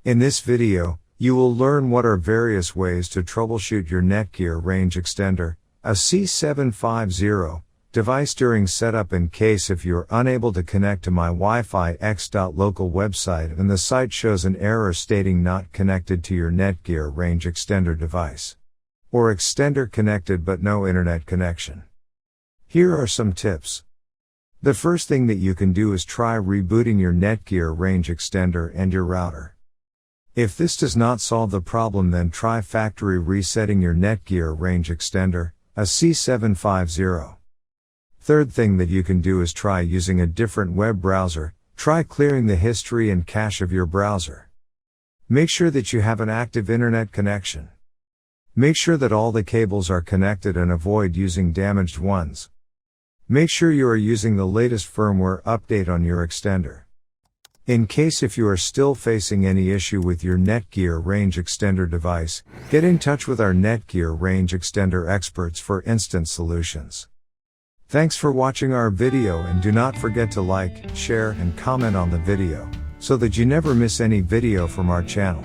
In this video, you will learn what are various ways to troubleshoot your Netgear range extender, AC750, device during setup in case if you're unable to connect to my mywifiext.local website and the site shows an error stating not connected to your Netgear range extender device. Or extender connected but no internet connection. Here are some tips. The first thing that you can do is try rebooting your Netgear range extender and your router. If this does not solve the problem, then try factory resetting your Netgear range extender, AC750. Third thing that you can do is try using a different web browser. Try clearing the history and cache of your browser. Make sure that you have an active internet connection. Make sure that all the cables are connected and avoid using damaged ones. Make sure you are using the latest firmware update on your extender. In case if you are still facing any issue with your Netgear range extender device, get in touch with our Netgear range extender experts for instant solutions. Thanks for watching our video, and do not forget to like, share and comment on the video, so that you never miss any video from our channel.